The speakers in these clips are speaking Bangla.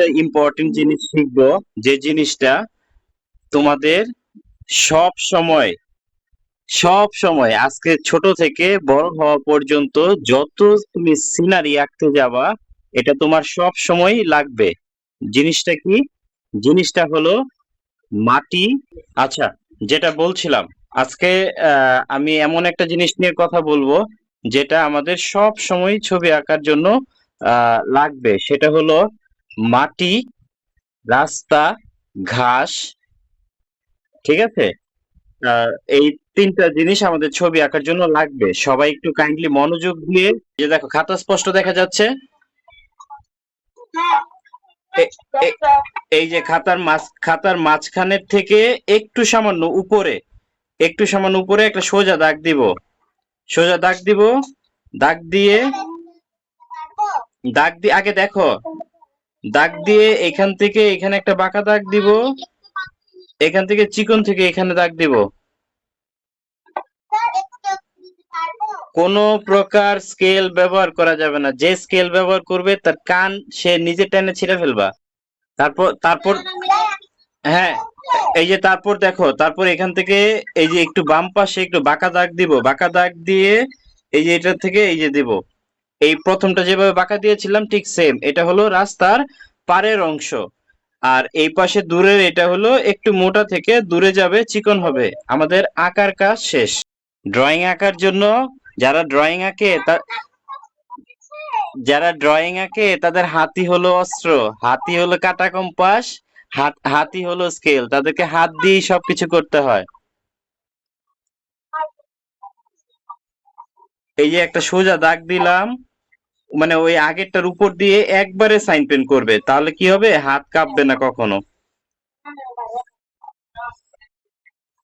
ইম্পর্টেন্ট জিনিস শিখবো, যে জিনিসটা তোমাদের সব সময় সব সময় আজকে ছোট থেকে বড় হওয়া পর্যন্ত যত তুমি সিনারি আঁকতে যাবা, এটা তোমার সব সময় লাগবে। জিনিসটা কি? জিনিসটা হলো মাটি। আচ্ছা, যেটা বলছিলাম, আজকে আমি এমন একটা জিনিস নিয়ে কথা বলবো যেটা আমাদের সব সময় ছবি আঁকার জন্য লাগবে। সেটা হলো মাটি, রাস্তা, ঘাস। ঠিক আছে? আহ, এই তিনটা জিনিস আমাদের ছবি আঁকার জন্য লাগবে। সবাই একটু কাইন্ডলি মনোযোগ দিয়ে, যে দেখো খাতা স্পষ্ট দেখা যাচ্ছে। এ- এ- এই যে খাতার মাঝখানের থেকে একটু সামান্য উপরে, একটু সামান্য উপরে একটা সোজা দাগ দিব। সোজা দাগ দিব। দাগ দিয়ে, আগে দেখো, দাগ দিয়ে এখান থেকে এখানে একটা বাঁকা দাগ দিব। এখান থেকে চিকন থেকে এখানে দাগ দিব। কোনো প্রকার স্কেল ব্যবহার করা যাবে না। যে স্কেল ব্যবহার করবে তার কান সে নিজে টেনে ছিঁড়ে ফেলবা। তারপর হ্যাঁ, এই যে তারপর দেখো, তারপর এখান থেকে এই যে একটু বাম পাশে একটু বাঁকা দাগ দিব। বাঁকা দাগ দিয়ে এই যে এটা থেকে এই যে দিব। এই প্রথমটা যেভাবে বাঁকা দিয়েছিলাম ঠিক সেম, এটা হলো রাস্তার পাড়ের অংশ। আর এই পাশে দূরের এটা হলো একটু মোটা থেকে দূরে যাবে, চিকন হবে। আমাদের আঁকার কাজ শেষ। ড্রয়িং আঁকার জন্য যারা ড্রয়িং আঁকে তাদের হাতি হলো অস্ত্র, হাতি হলো কাঁটা কম্পাস, হাতি হলো স্কেল। তাদেরকে হাত দিয়েই সবকিছু করতে হয়। এই যে একটা সোজা দাগ দিলাম, মানে ওই আগেরটার উপর দিয়ে একবারে সাইন পেন করবে, তাহলে কি হবে, হাত কাঁপবে না কখনো।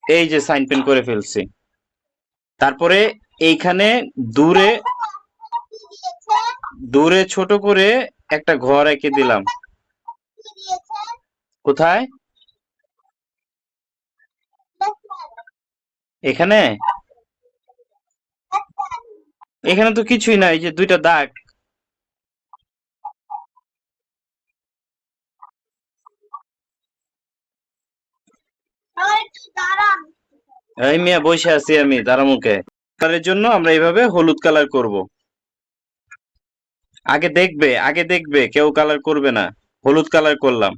এই যে সাইন পেন করে ফেলছি। তারপরে এইখানে দূরে দূরে ছোট করে একটা ঘর এঁকে দিলাম। কোথায়? এখানে? এখানে তো কিছুই নাই, এই যে দুইটা দাগ। এই মিয়া বসে আছি আমি তারামুখে। কালারের জন্য আমরা এইভাবে হলুদ কালার করব। আগে দেখবে কেউ কালার করবে না। হলুদ কালার করলাম।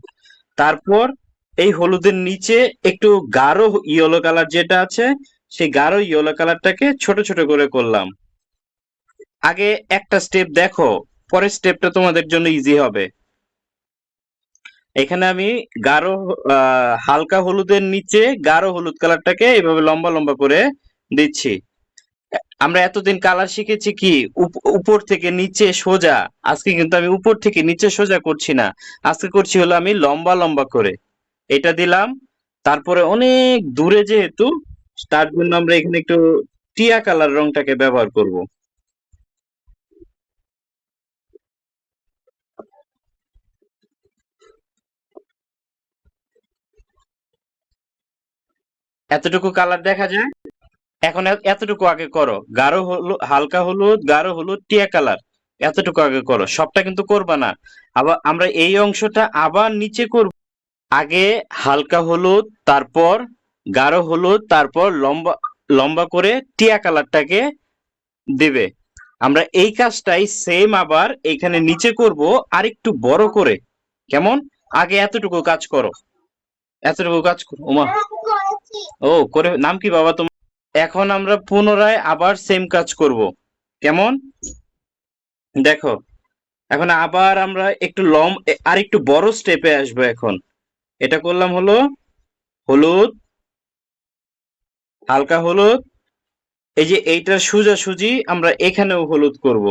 তারপর এই হলুদের নিচে একটু গাঢ় ইয়েলো কালার যেটা আছে, সেই গাঢ় ইয়েলো কালারটাকে ছোট ছোট করে করলাম। আগে একটা স্টেপ দেখো, পরের স্টেপটা তোমাদের জন্য ইজি হবে। এখানে আমি গাঢ় হালকা হলুদের নিচে গাঢ় হলুদ কালারটাকে এইভাবে লম্বা লম্বা করে দিচ্ছি। আমরা এতদিন কালার শিখেছি কি, উপর থেকে নিচে সোজা। আজকে কিন্তু আমি উপর থেকে নিচে সোজা করছি না, আজকে করছি হলো আমি লম্বা লম্বা করে। এটা দিলাম। তারপরে অনেক দূরে যেহেতু, তার জন্য আমরা এখানে একটু টিয়া কালার রংটাকে ব্যবহার করব। এতটুকু কালার দেখা যায়। এখন এতটুকু আগে করো, গাঢ় হলুদ, হালকা হলুদ, গাঢ় হলুদ, টিয়া কালার। এতটুকু আগে করো, সবটা কিন্তু করবা না। আবার আমরা এই অংশটা আবার নিচে করব। আগে হালকা হলুদ, তারপর গাঢ় হলুদ, তারপর লম্বা লম্বা করে টিয়া কালারটাকে দিবে। আমরা এই কাজটাই সেম আবার এখানে নিচে করব, আর একটু বড় করে। কেমন? আগে এতটুকু কাজ করো, এতটুকু কাজ করো। ওমা, ও করে নাম কি বাবা তোমার? এখন আমরা পুনরায় আবার সেম কাজ করব। কেমন? দেখো, এখন আবার আমরা একটু আর একটু বড় স্টেপে আসবো এখন। এটা করলাম হলো হলুদ, হালকা হলুদ। এই যে এইটার সোজাসুজি আমরা এখানেও হলুদ করব।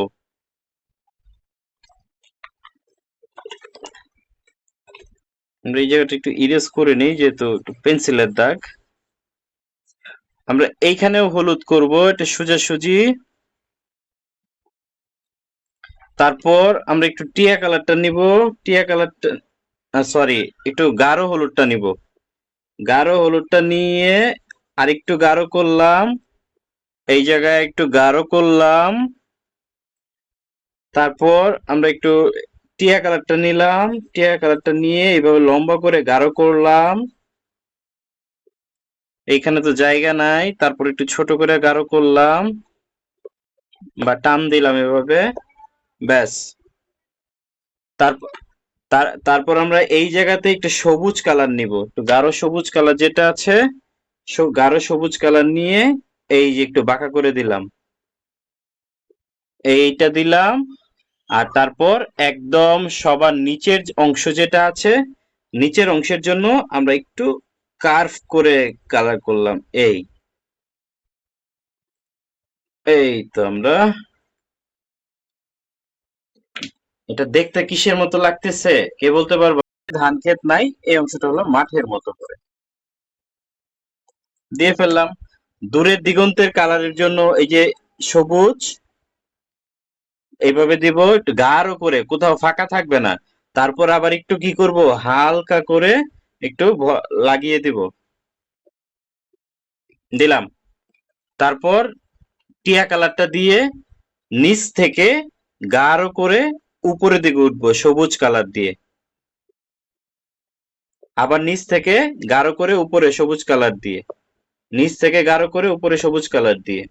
আমরা এই জায়গাটা একটু ইরেজ করে নিই, যেহেতু একটু পেন্সিলের দাগ। আমরা এইখানেও হলুদ করব, এটা সোজাসুজি। তারপর আমরা একটু টিয়া কালারটা নিব। টিয়া কালারটা, সরি, একটু গাঢ় হলুদটা নিব। গাঢ় হলুদটা নিয়ে আর একটু গাঢ় করলাম। এই জায়গায় একটু গাঢ় করলাম। তারপর আমরা একটু টিয়া কালারটা নিলাম, টিয়া কালারটা নিয়ে এইভাবে লম্বা করে গাঢ় করলাম। এইখানে তো জায়গা নাই, তারপর একটু ছোট করে গাঢ় করলাম বা টান দিলাম এভাবে, ব্যাস। তারপর তারপর আমরা এই জায়গাতে একটা সবুজ কালার নিব, একটু গাঢ় সবুজ কালার যেটা আছে, গাঢ় সবুজ কালার নিয়ে এই যে একটু বাঁকা করে দিলাম, এইটা দিলাম। আর তারপর একদম সবার নিচের অংশ যেটা আছে, নিচের অংশের জন্য আমরা একটু কার্ভ করে কালার করলাম। এই তো আমরা, এটা দেখতে কিসের মতো লাগতেছে কে বলতে পারবো? ধান ক্ষেত নাই, এই অংশটা হলো মাঠের মতো করে দিয়ে ফেললাম। দূরের দিগন্তের কালারের জন্য এই যে সবুজ এইভাবে দিব, একটু গাঢ় করে, কোথাও ফাঁকা থাকবে না। তারপর আবার একটু কি করব, হালকা করে একটু লাগিয়ে দিব, দিলাম। তারপর টিয়া কালারটা দিয়ে নিচ থেকে গাঢ় করে উপরের দিকে উঠবো সবুজ কালার দিয়ে, আবার নিচ থেকে গাঢ় করে উপরে সবুজ কালার দিয়ে, নিচ থেকে গাঢ় করে উপরে সবুজ কালার দিয়ে।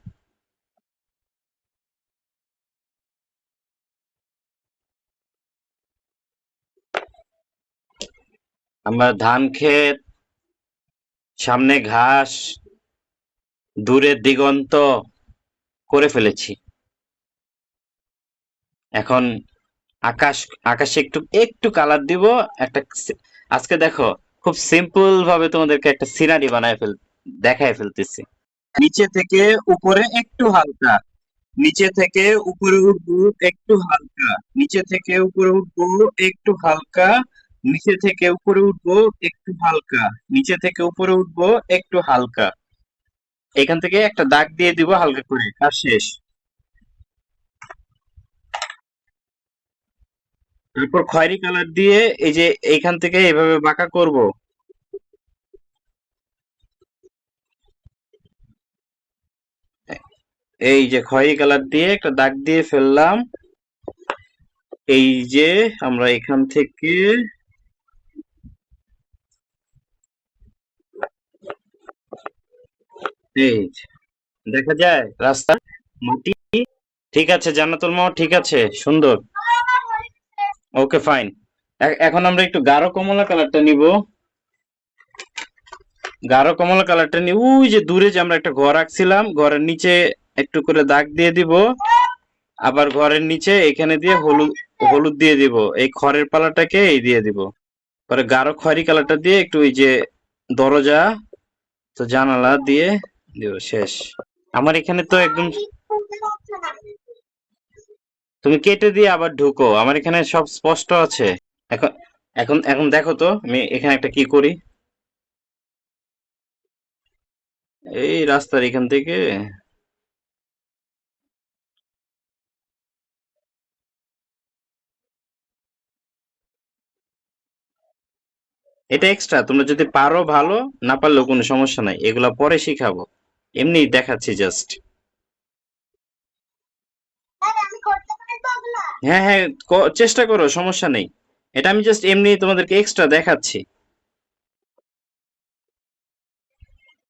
আমরা ধান ক্ষেত, সামনে ঘাস, দূরের দিগন্ত করে ফেলেছি। এখন আকাশ, আকাশে একটু একটু কালার দিব। একটা আজকে দেখো, খুব সিম্পল ভাবে তোমাদেরকে একটা সিনারি বানায় দেখায় ফেলতেছি। নিচে থেকে উপরে একটু হালকা, নিচে থেকে উপরে উঠবো একটু হালকা, নিচে থেকে উপরে উঠবো একটু হালকা, নিচে থেকে উপরে উঠবো একটু হালকা, নিচে থেকে উপরে উঠবো একটু হালকা। এখান থেকে একটা দাগ দিয়ে দিব হালকা করে, কাজ শেষ। তারপর খয়েরি কালার দিয়ে এই যে এইখান থেকে এভাবে বাঁকা করব। এই যে খয়েরি কালার দিয়ে একটা দাগ দিয়ে ফেললাম। এই যে আমরা এখান থেকে, এই যে, দেখা যায় রাস্তা, মাটি। ঠিক আছে জান্নাতুল মামা, ঠিক আছে, সুন্দর। Okay fine. এখন আমরা একটু গাঢ় কমলা কালারটা নিব। গাঢ় কমলা কালারটা নিয়ে ওই যে দূরে যে আমরা একটা ঘর আঁকছিলাম, ঘরের নিচে একটু করে দাগ দিয়ে দিব। আবার ঘরের নিচে এখানে দিয়ে হলুদ, হলুদ দিয়ে দিব, এই খড়ের পালাটাকে এই দিয়ে দিব। পরে গাঢ় খয়েরি কালারটা দিয়ে একটু ওই যে দরজা, তো জানালা দিয়ে দিব, শেষ। আমার এখানে তো একদম, তুমি কেটে দিয়ে আবার ঢুকো, আমার এখানে সব স্পষ্ট আছে। এখন এখন এখন দেখো তো আমি এখানে একটা কি করি। এই রাস্তার এখান থেকে, এটা এক্সট্রা, তোমরা যদি পারো ভালো, না পারলেও কোনো সমস্যা নাই, এগুলা পরে শিখাবো, এমনি দেখাচ্ছি জাস্ট। হ্যাঁ হ্যাঁ, চেষ্টা করো, সমস্যা নেই। এটা আমি জাস্ট এমনি তোমাদেরকে এক্সট্রা দেখাচ্ছি।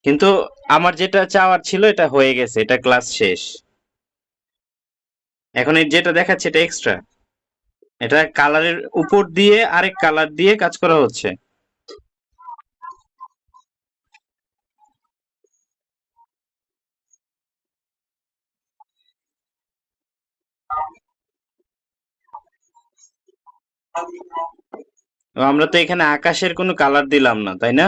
কিন্তু আমার যেটা চাওয়ার ছিল এটা হয়ে গেছে, এটা ক্লাস শেষ। এখন এই যেটা দেখাচ্ছে এটা এক্সট্রা, এটা কালারের উপর দিয়ে আরেক কালার দিয়ে কাজ করা হচ্ছে। আমরা তো এখানে আকাশের কোনো কালার দিলাম না, তাই না?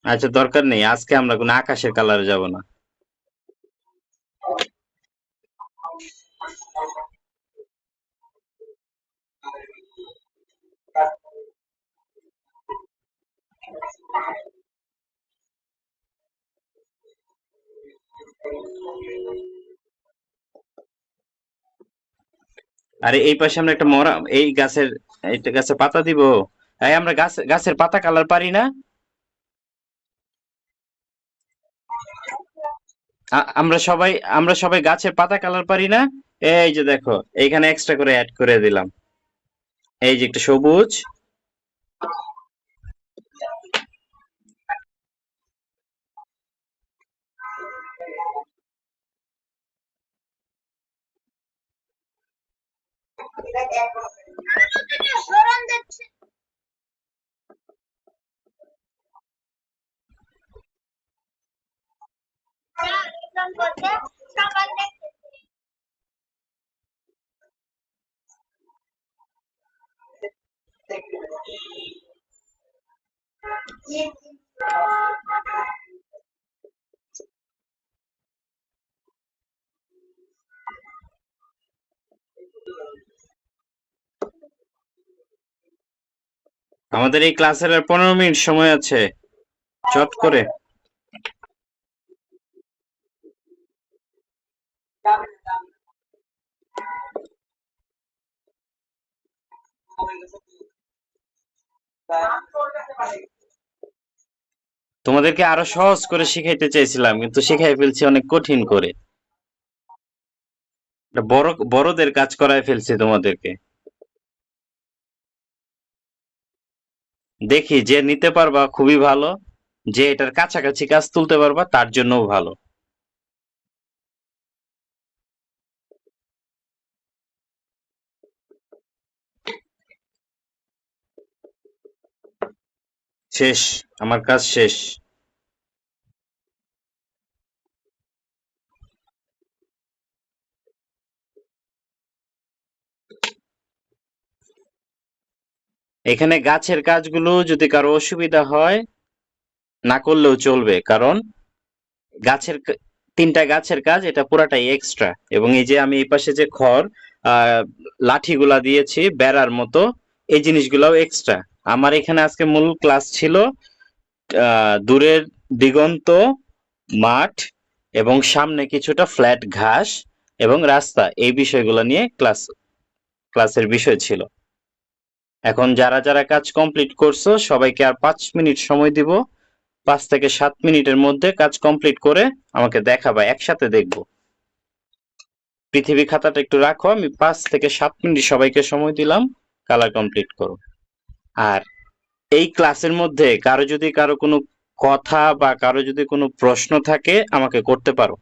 আচ্ছা, দরকার নেই, আজকে আমরা কোনো আকাশের কালারে যাব না। আরে এই পাশে আমরা একটা মরা, এই গাছের, এইটা গাছের পাতা দিব। এই আমরা গাছের পাতা কালার পারি না? আমরা সবাই গাছের পাতা কালার পারি না? এই যে দেখো, এইখানে এক্সট্রা করে অ্যাড করে দিলাম। এই যে একটা সবুজ। আমাদের এই ক্লাসের আর 15 মিনিট সময় আছে, চট করে। তোমাদেরকে আরো সহজ করে শিখাইতে চাইছিলাম, কিন্তু শিখাই ফেলছি অনেক কঠিন করে। এটা বড়দের কাজ করায় ফেলছি তোমাদেরকে। দেখি যে নিতে পারবা খুবই ভালো, যে এটার কাছাকাছি কাজ তুলতে পারবা তার জন্যও ভালো। শেষ, আমার কাজ শেষ। এখানে গাছের কাজগুলো যদি কারো অসুবিধা হয় না করলেও চলবে, কারণ গাছের তিনটা গাছের কাজ এটা পুরাটাই এক্সট্রা। এবং এই যে আমি এই পাশে যে খড় লাঠিগুলা দিয়েছি বেড়ার মতো, এই জিনিসগুলাও এক্সট্রা। আমার এখানে আজকে মূল ক্লাস ছিল দূরের দিগন্ত, মাঠ এবং সামনে কিছুটা ফ্ল্যাট ঘাস এবং রাস্তা, এই বিষয়গুলো নিয়ে ক্লাসের বিষয় ছিল। এখন যারা যারা কাজ কমপ্লিট করছো সবাইকে আর 5 মিনিট সময় দিব। 5 থেকে 7 মিনিটের মধ্যে কাজ কমপ্লিট করে আমাকে দেখাবা, একসাথে দেখবো। পৃথিবী খাতাটা একটু রাখো, আমি 5 থেকে 7 মিনিট সবাইকে সময় দিলাম, কালার কমপ্লিট করো। আর এই ক্লাসের মধ্যে কারো কোনো কথা বা কারো যদি কোনো প্রশ্ন থাকে আমাকে করতে পারো।